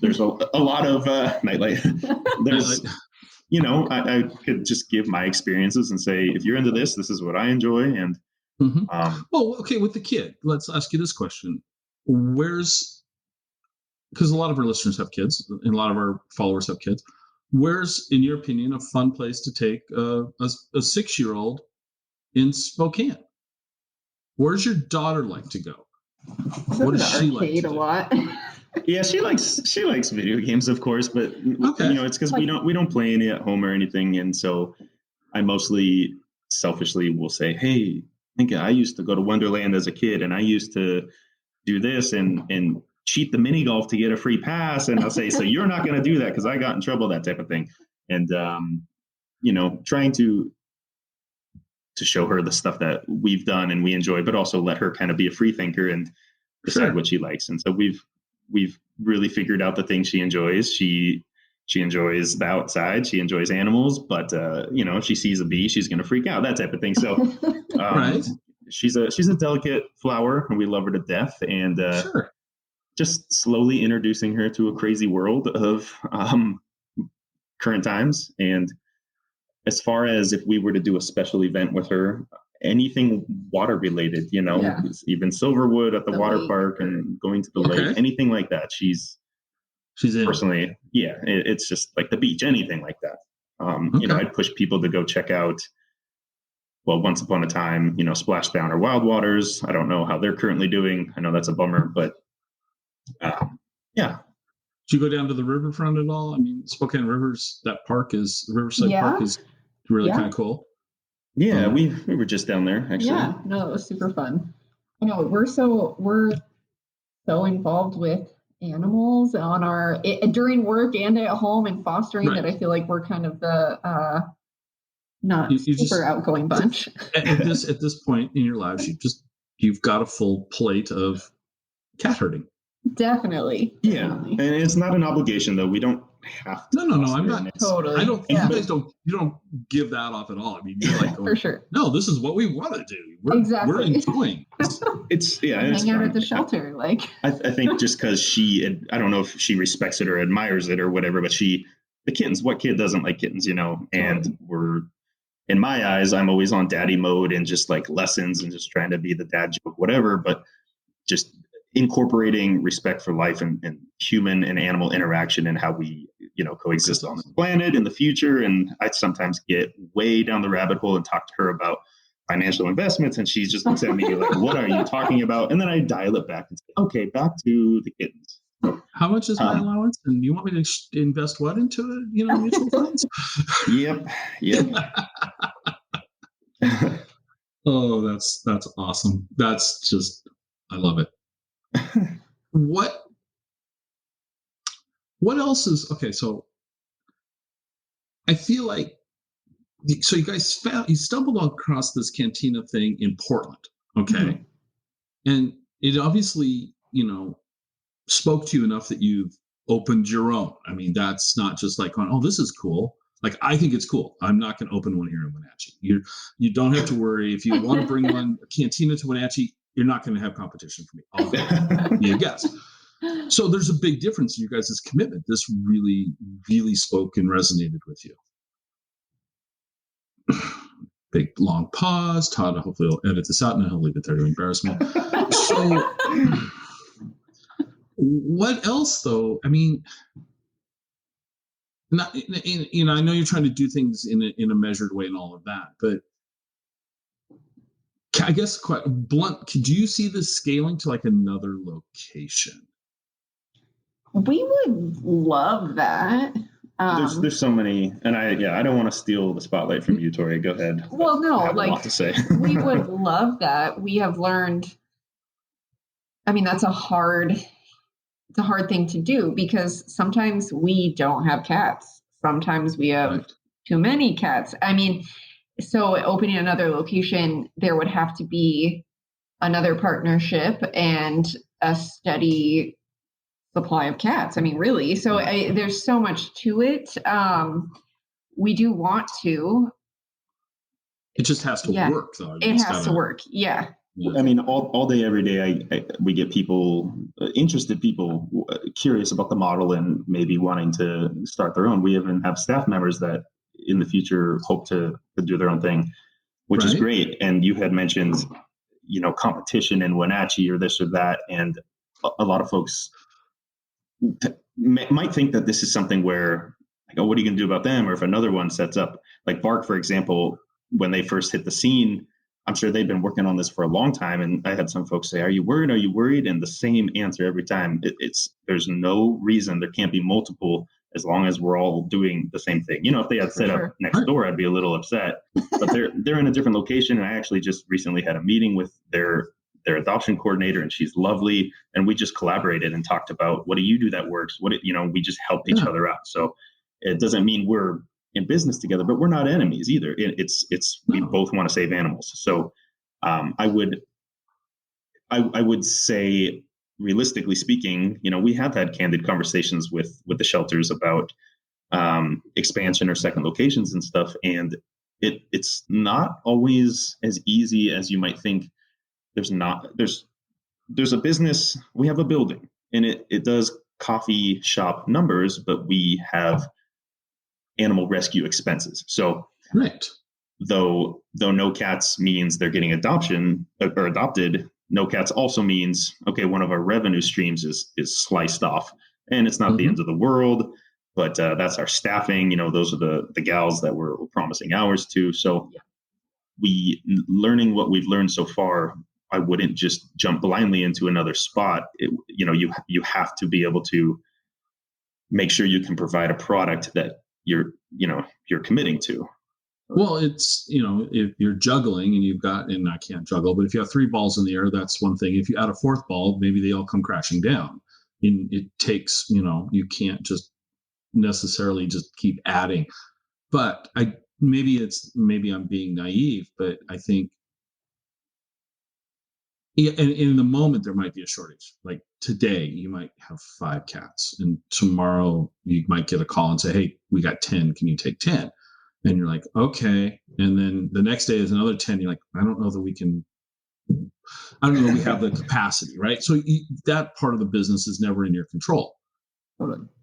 [SPEAKER 2] there's a lot of nightlight. There's, I could just give my experiences and say, if you're into this is what I enjoy. And
[SPEAKER 1] well, okay, with the kid, let's ask you this question: because a lot of our listeners have kids, and a lot of our followers have kids. Where's, in your opinion, a fun place to take a 6-year-old in Spokane? Where's your daughter like to go? What does she like to do?
[SPEAKER 4] A lot.
[SPEAKER 2] Yeah, she likes video games, of course, but it's because we don't play any at home or anything, and so I mostly selfishly will say, hey, I think I used to go to Wonderland as a kid, and I used to do this and cheat the mini golf to get a free pass. And I'll say, so you're not going to do that because I got in trouble, that type of thing. And, trying to show her the stuff that we've done and we enjoy, but also let her kind of be a free thinker and decide what she likes. And so we've really figured out the things she enjoys. She enjoys the outside. She enjoys animals, but if she sees a bee, she's going to freak out, that type of thing. So,
[SPEAKER 1] right.
[SPEAKER 2] She's a delicate flower and we love her to death. And, just slowly introducing her to a crazy world of current times. And as far as if we were to do a special event with her, anything water related, even Silverwood at the water lake, park and going to the lake, anything like that. She's in. Personally, it's just like the beach, anything like that. I'd push people to go check out, well, once upon a time, Splashdown or Wild Waters. I don't know how they're currently doing. I know that's a bummer, but
[SPEAKER 1] Did you go down to the riverfront at all? I mean, Spokane Rivers, the Riverside Park is really kind of cool.
[SPEAKER 2] Yeah, we were just down there actually.
[SPEAKER 4] Yeah, no, it was super fun. I know we're so involved with animals on during work and at home and fostering that I feel like we're kind of the not super outgoing bunch.
[SPEAKER 1] At this point in your lives, you've got a full plate of cat herding.
[SPEAKER 4] Definitely.
[SPEAKER 2] Yeah. And it's not an obligation though. We don't have to.
[SPEAKER 1] No, I'm not
[SPEAKER 4] totally.
[SPEAKER 1] You guys don't give that off at all. I mean, you're like going,
[SPEAKER 4] for sure.
[SPEAKER 1] No, this is what we want to do. We're enjoying
[SPEAKER 2] it's
[SPEAKER 4] hang out at the shelter.
[SPEAKER 2] I think just because I don't know if she respects it or admires it or whatever, but the kittens, what kid doesn't like kittens, and in my eyes, I'm always on daddy mode and just like lessons and just trying to be the dad joke, whatever, but just incorporating respect for life and human and animal interaction and how we, coexist on this planet in the future. And I sometimes get way down the rabbit hole and talk to her about financial investments. And she just looks at me like, what are you talking about? And then I dial it back and say, okay, back to the kittens.
[SPEAKER 1] How much is my allowance? And you want me to invest what into it? Mutual funds?
[SPEAKER 2] Yep.
[SPEAKER 1] Oh, that's awesome. That's just, I love it. What else is okay? So I feel like you guys stumbled across this Cantina thing in Portland, okay, and it obviously spoke to you enough that you've opened your own. I mean, that's not just like going, oh, this is cool. Like, I think it's cool. I'm not going to open one here in Wenatchee. You don't have to worry. If you want to bring a Cantina to Wenatchee, you're not going to have competition for me. I'll be a guest. So there's a big difference in you guys' commitment. This really, really spoke and resonated with you. Big long pause. Todd, hopefully he'll edit this out and he'll leave it there to embarrass me. So what else though? I mean, I know you're trying to do things in a measured way and all of that, but I guess quite blunt, could you see this scaling to like another location?
[SPEAKER 4] We would love that.
[SPEAKER 2] There's so many, and I don't want to steal the spotlight from you, Tori. Go ahead.
[SPEAKER 4] Well, no,
[SPEAKER 2] I have a lot to say.
[SPEAKER 4] We would love that. We have learned. I mean, that's a hard thing to do because sometimes we don't have cats. Sometimes we have too many cats. I mean, so opening another location, there would have to be another partnership and a steady supply of cats. I mean, really. So there's so much to it. We do want to.
[SPEAKER 1] It just has to work, though.
[SPEAKER 4] It has to work. Yeah.
[SPEAKER 2] I mean, all day, every day, we get people, interested people, curious about the model and maybe wanting to start their own. We even have staff members that in the future hope to do their own thing, which is great. And you had mentioned, competition in Wenatchee or this or that. And a lot of folks might think that this is something where, what are you going to do about them? Or if another one sets up, like Bark, for example, when they first hit the scene, I'm sure they've been working on this for a long time. And I had some folks say, are you worried? Are you worried? And the same answer every time. There's no reason there can't be multiple as long as we're all doing the same thing. If they had set up next door, I'd be a little upset. But they're in a different location. And I actually just recently had a meeting with their adoption coordinator, and she's lovely. And we just collaborated and talked about, what do you do that works? We just helped each other out. So it doesn't mean we're in business together, but we're not enemies either. We both want to save animals. So I would say, realistically speaking, we have had candid conversations with the shelters about expansion or second locations and stuff. And it's not always as easy as you might think. There's a business, we have a building, and it does coffee shop numbers, but we have animal rescue expenses. So though no cats means they're getting adopted, no cats also means, okay, one of our revenue streams is sliced off, and it's not the end of the world, but that's our staffing. Those are the gals that we're promising hours to. So learning what we've learned so far, I wouldn't just jump blindly into another spot. You have to be able to make sure you can provide a product that you're committing to.
[SPEAKER 1] Well, it's, if you're juggling and I can't juggle, but if you have 3 balls in the air, that's one thing. If you add a 4th ball, maybe they all come crashing down. And it takes, you can't just necessarily just keep adding. But maybe I'm being naive, but I think, and in the moment there might be a shortage. Like today, you might have 5 cats, and tomorrow you might get a call and say, "Hey, we got 10. Can you take 10?" And you're like, "Okay." And then the next day is another 10. You're like, "I don't know that we can. I don't know that we have the capacity, right?" So that part of the business is never in your control.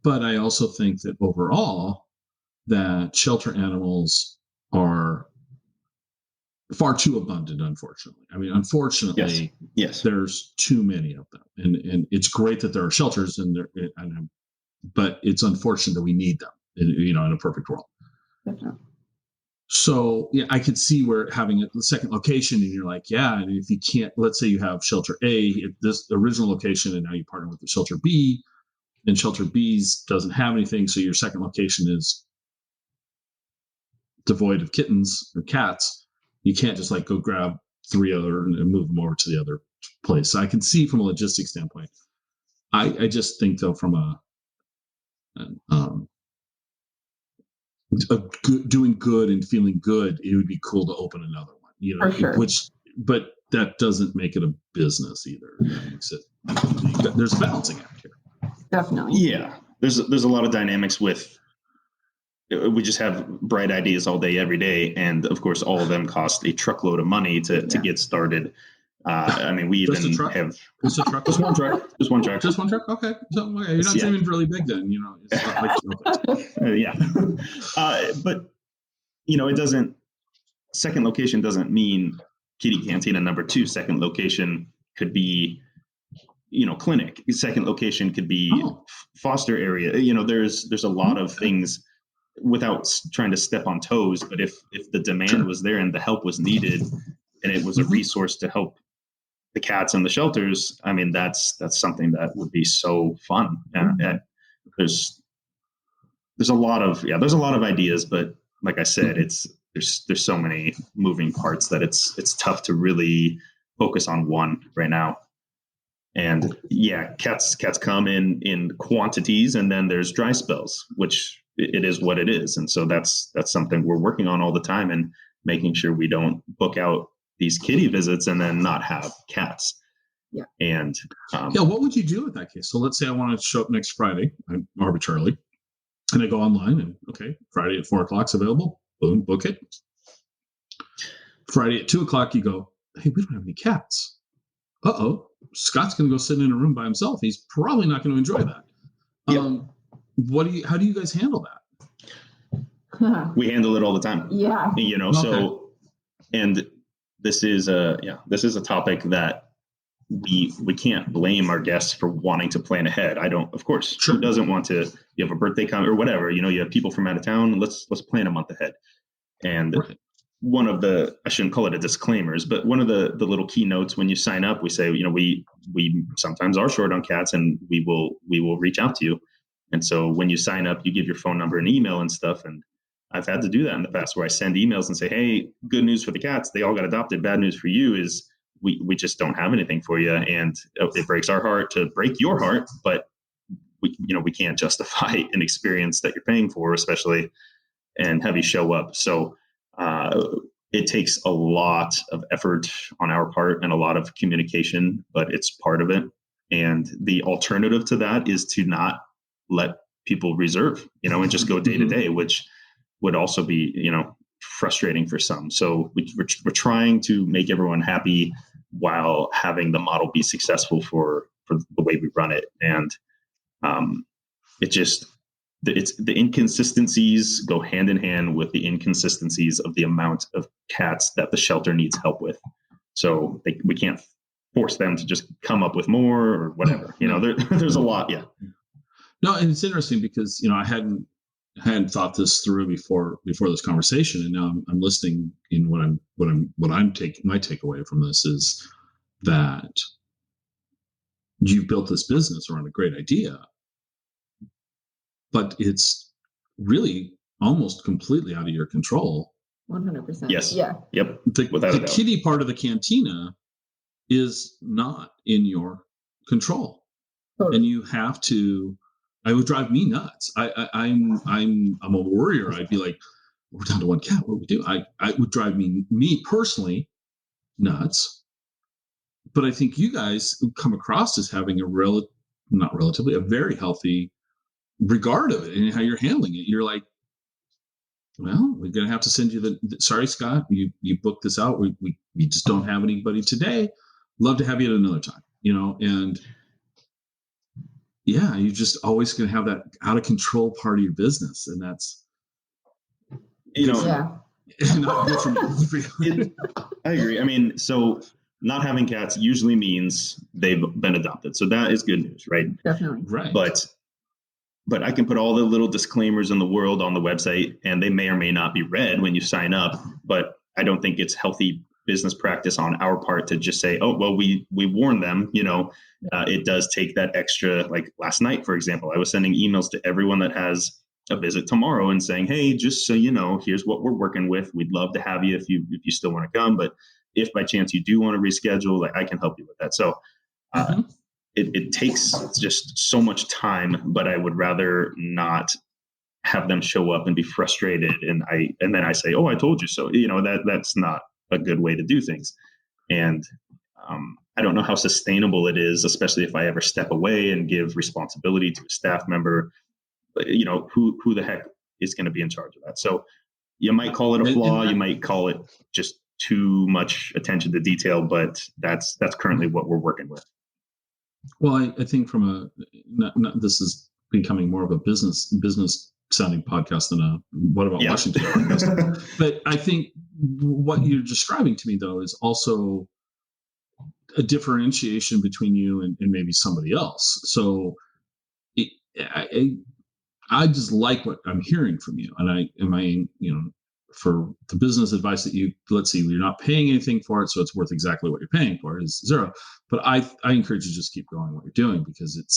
[SPEAKER 1] But I also think that overall, that shelter animals are far too abundant, unfortunately. I mean, unfortunately,
[SPEAKER 2] yes.
[SPEAKER 1] There's too many of them, and it's great that there are shelters, but it's unfortunate that we need them, in a perfect world.
[SPEAKER 4] Definitely.
[SPEAKER 1] So I could see where having a second location, and you're like, and if you can't, let's say you have shelter A, this original location, and now you partner with the shelter B, and shelter B's doesn't have anything, so your second location is devoid of kittens or cats. You can't just go grab 3 other and move them over to the other place. So I can see from a logistics standpoint. I just think, though, from doing good and feeling good, it would be cool to open another one.
[SPEAKER 4] For sure.
[SPEAKER 1] But that doesn't make it a business either. That makes it. There's a balancing act here.
[SPEAKER 4] Definitely.
[SPEAKER 2] Yeah, there's a lot of dynamics with. We just have bright ideas all day, every day. And of course, all of them cost a truckload of money to get started. I mean, we even have
[SPEAKER 1] just a truck.
[SPEAKER 2] Just one truck. Just one truck.
[SPEAKER 1] Just one truck. Okay. So you're not even really big then, It's not
[SPEAKER 2] but it doesn't. Second location doesn't mean Kitty Cantina number 2. Second location could be, clinic. Second location could be foster area. There's a lot of things. Without trying to step on toes, but if the demand was there and the help was needed, and it was a resource to help the cats and the shelters, I mean, that's something that would be so fun. There's a lot of ideas, but like I said, there's so many moving parts that it's tough to really focus on one right now. And cats come in quantities, and then there's dry spells, which it is what it is. And so that's something we're working on all the time, and making sure we don't book out these kitty visits and then not have cats.
[SPEAKER 4] Yeah.
[SPEAKER 2] And
[SPEAKER 1] what would you do in that case? So let's say I want to show up next Friday, arbitrarily, and I go online and Friday at 4:00 is available. Boom, book it. Friday at 2:00, you go, hey, we don't have any cats. Uh-oh, Scott's going to go sit in a room by himself. He's probably not going to enjoy that.
[SPEAKER 2] Yep.
[SPEAKER 1] How do you guys handle that?
[SPEAKER 2] We handle it all the time.
[SPEAKER 4] Yeah.
[SPEAKER 2] Okay. So, and this is a topic that we can't blame our guests for wanting to plan ahead. Of course,
[SPEAKER 1] sure.
[SPEAKER 2] Who doesn't want to, you have a birthday or whatever, you have people from out of town, let's plan a month ahead. And
[SPEAKER 1] right.
[SPEAKER 2] One of the, I shouldn't call it a disclaimers, but one of the little keynotes when you sign up, we say, we sometimes are short on cats and we will reach out to you. And so when you sign up, you give your phone number and email and stuff. And I've had to do that in the past where I send emails and say, hey, good news for the cats. They all got adopted. Bad news for you is we just don't have anything for you. And it breaks our heart to break your heart, but we can't justify an experience that you're paying for, especially, and have you show up. So it takes a lot of effort on our part and a lot of communication, but it's part of it. And the alternative to that is to not let people reserve, and just go day to day, which would also be, frustrating for some. So we're trying to make everyone happy while having the model be successful for the way we run it. And it's the inconsistencies go hand in hand with the inconsistencies of the amount of cats that the shelter needs help with. So we can't force them to just come up with more or whatever. There's a lot. Yeah.
[SPEAKER 1] No, and it's interesting because I hadn't thought this through before this conversation, and now I'm listening. In my takeaway from this is that you've built this business around a great idea, but it's really almost completely out of your control.
[SPEAKER 4] 100%.
[SPEAKER 2] Yes.
[SPEAKER 4] Yeah.
[SPEAKER 2] Yep.
[SPEAKER 1] The kitty part of the Cantina is not in your control, and you have to. It would drive me nuts. I'm a worrier. I'd be like, we're down to one cat. What do we do? I would drive me personally nuts. But I think you guys come across as having a very healthy regard of it and how you're handling it. You're like, well, we're going to have to send you sorry, Scott, you booked this out. We just don't have anybody today. Love to have you at another time, and yeah, you're just always going to have that out of control part of your business. And that's,
[SPEAKER 4] yeah.
[SPEAKER 1] Not good for me.
[SPEAKER 2] I agree. I mean, so not having cats usually means they've been adopted. So that is good news, right?
[SPEAKER 4] Definitely.
[SPEAKER 1] Right.
[SPEAKER 2] But I can put all the little disclaimers in the world on the website, and they may or may not be read when you sign up. But I don't think it's healthy business practice on our part to just say, oh, well, we warned them, it does take that extra, like last night, for example, I was sending emails to everyone that has a visit tomorrow and saying, hey, just so you know, here's what we're working with. We'd love to have you if you still want to come. But if by chance you do want to reschedule, I can help you with that. So it takes just so much time, but I would rather not have them show up and be frustrated. And then I say, oh, I told you so. That's not a good way to do things. And I don't know how sustainable it is, especially if I ever step away and give responsibility to a staff member. But, who the heck is going to be in charge of that? So you might call it a flaw. You might call it just too much attention to detail, but that's currently what we're working with.
[SPEAKER 1] Well, I think from this is becoming more of a business sounding podcast than a what about Washington podcast. But I think what you're describing to me, though, is also a differentiation between you and maybe somebody else. So I just like what I'm hearing from you. And for the business advice that let's see, you're not paying anything for it, so it's worth exactly what you're paying for is zero. But I encourage you to just keep going what you're doing, because it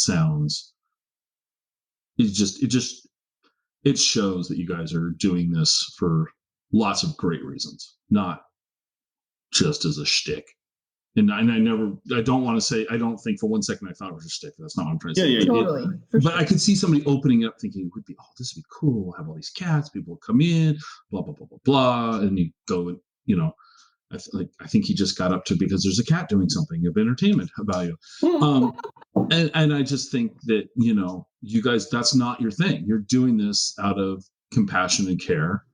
[SPEAKER 1] shows that you guys are doing this for lots of great reasons, not just as a shtick. And I don't want to say, I don't think for one second I thought it was a shtick. That's not what I'm trying to say.
[SPEAKER 2] Yeah,
[SPEAKER 4] totally.
[SPEAKER 1] But I could see somebody opening up thinking, this would be cool. We'll have all these cats, people will come in, blah, blah, blah, blah, blah. And you go and, I think he just got up to because there's a cat doing something of entertainment value. And I just think that, you guys, that's not your thing. You're doing this out of compassion and care.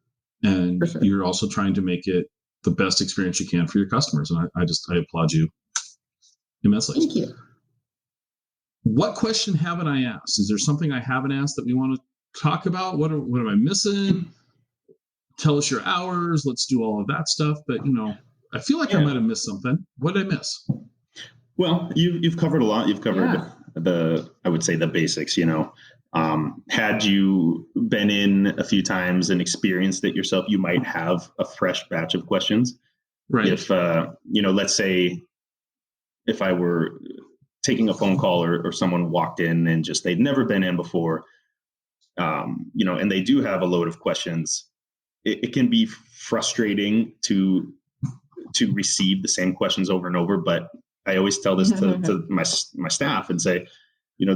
[SPEAKER 1] And you're also trying to make it the best experience you can for your customers. And I applaud you immensely.
[SPEAKER 4] Thank you.
[SPEAKER 1] What question haven't I asked? Is there something I haven't asked that we want to talk about? What am I missing? Tell us your hours. Let's do all of that stuff. But, I feel like I might have missed something. What did I miss?
[SPEAKER 2] Well, you've covered a lot. You've covered I would say the basics, had you been in a few times and experienced it yourself, you might have a fresh batch of questions.
[SPEAKER 1] Right.
[SPEAKER 2] If, let's say if I were taking a phone call or someone walked in and just, they'd never been in before, and they do have a load of questions, it can be frustrating to receive the same questions over and over. But I always tell this to my staff and say,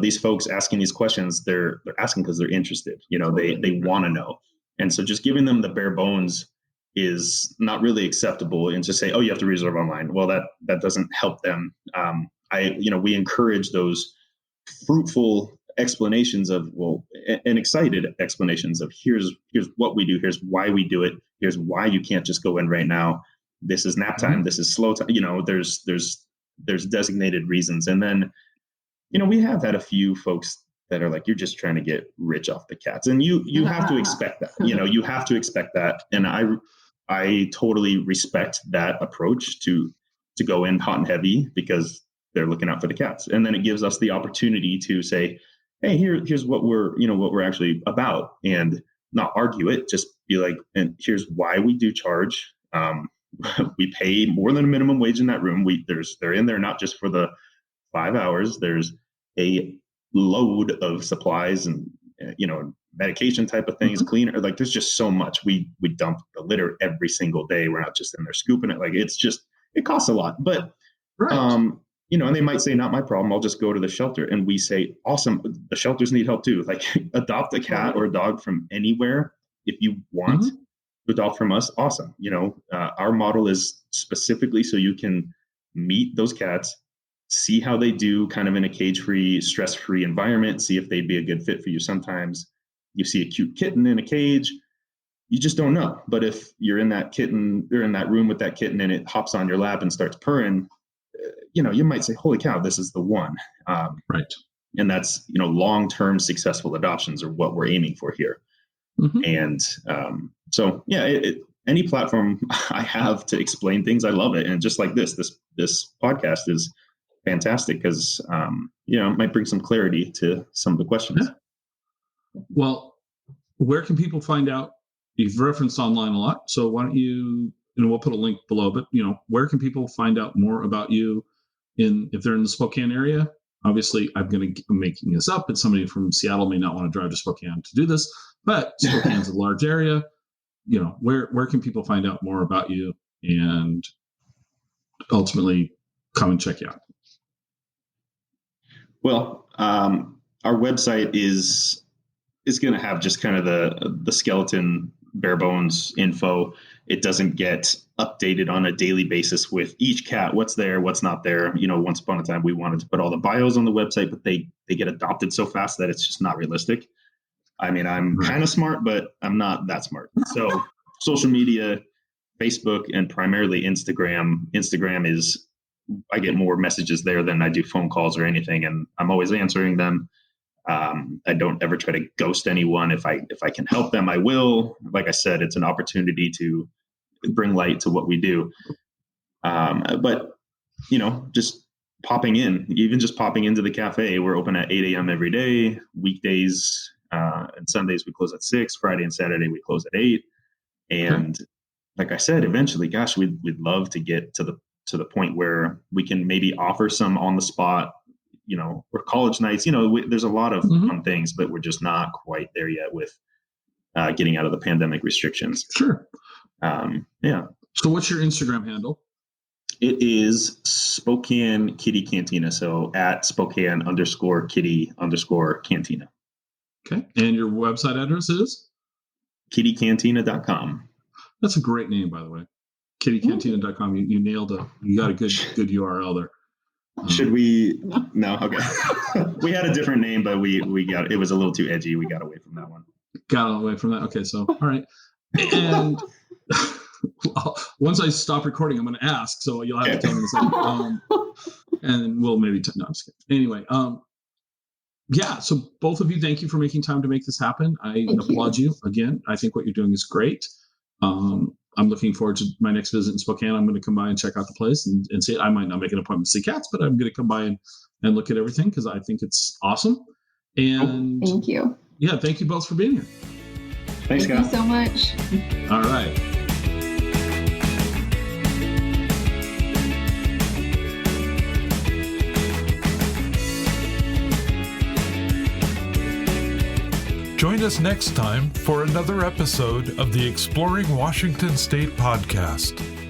[SPEAKER 2] these folks asking these questions, they're asking because they're interested, they want to know. And so just giving them the bare bones is not really acceptable. And to say, oh, you have to reserve online. Well, that doesn't help them. We encourage those fruitful explanations of, and excited explanations of here's what we do. Here's why we do it. Here's why you can't just go in right now. This is nap time. This is slow time. There's designated reasons. And then, we have had a few folks that are like, you're just trying to get rich off the cats. And you have to expect that, you have to expect that. And I totally respect that approach to go in hot and heavy because they're looking out for the cats. And then it gives us the opportunity to say, hey, here's what we're actually about, and not argue it, just be like, and here's why we do charge. We pay more than a minimum wage in that room. They're in there not just for the 5 hours. There's a load of supplies and medication type of things, cleaner. Like there's just so much. We dump the litter every single day. We're not just in there scooping it. Like it costs a lot. But and they might say, not my problem. I'll just go to the shelter. And we say, awesome. The shelters need help too. Like adopt a cat or a dog from anywhere if you want. To adopt from us, awesome. Our model is specifically so you can meet those cats, see how they do kind of in a cage-free, stress-free environment, see if they'd be a good fit for you. Sometimes you see a cute kitten in a cage, you just don't know. But if you're in that room with that kitten and it hops on your lap and starts purring, you might say, holy cow, this is the one.
[SPEAKER 1] Right.
[SPEAKER 2] And that's, long-term successful adoptions are what we're aiming for here. And so, any platform I have to explain things, I love it. And just like this podcast is fantastic because, it might bring some clarity to some of the questions.
[SPEAKER 1] Yeah. Well, where can people find out? You've referenced online a lot. So why don't you, we'll put a link below, but, where can people find out more about you if they're in the Spokane area? Obviously, I'm making this up, but somebody from Seattle may not want to drive to Spokane to do this, but Spokane's a large area. Where can people find out more about you and ultimately come and check you out?
[SPEAKER 2] Well, our website is going to have just kind of the skeleton, bare bones info. It doesn't get updated on a daily basis with each cat, what's there, what's not there. Once upon a time, we wanted to put all the bios on the website, but they get adopted so fast that it's just not realistic. I mean, I'm kind of smart, but I'm not that smart. So social media, Facebook, and primarily Instagram. Instagram is, I get more messages there than I do phone calls or anything. And I'm always answering them. I don't ever try to ghost anyone. If I can help them, I will. Like I said, it's an opportunity to bring light to what we do. But just popping into the cafe. We're open at 8 a.m. every day, weekdays, and Sundays we close at 6. Friday and Saturday we close at 8. And like I said, eventually, gosh, we'd love to get to the point where we can maybe offer some on the spot, or college nights. There's a lot of fun things, but we're just not quite there yet with getting out of the pandemic restrictions.
[SPEAKER 1] Sure.
[SPEAKER 2] Yeah.
[SPEAKER 1] So what's your Instagram handle?
[SPEAKER 2] It is Spokane Kitty Cantina. So at Spokane _kitty_cantina.
[SPEAKER 1] Okay. And your website address is?
[SPEAKER 2] kittycantina.com.
[SPEAKER 1] That's a great name, by the way. kittycantina.com. You nailed it. You got a good URL there.
[SPEAKER 2] Should we? No. Okay. We had a different name, but it was a little too edgy. We got away from that one.
[SPEAKER 1] Got away from that. Okay. So, all right. And once I stop recording, I'm going to ask. So you'll have to tell me something. And we'll maybe, no, I'm just kidding. Anyway, yeah, so both of you, thank you for making time to make this happen. I applaud you again. I think what you're doing is great. I'm looking forward to my next visit in Spokane. I'm going to come by and check out the place and see it. I might not make an appointment to see cats, but I'm going to come by and look at everything because I think it's awesome. And
[SPEAKER 4] thank you.
[SPEAKER 1] Yeah, thank you both for being here.
[SPEAKER 2] Thanks,
[SPEAKER 4] Thank you so much.
[SPEAKER 1] All right.
[SPEAKER 3] Join us next time for another episode of the Exploring Washington State podcast.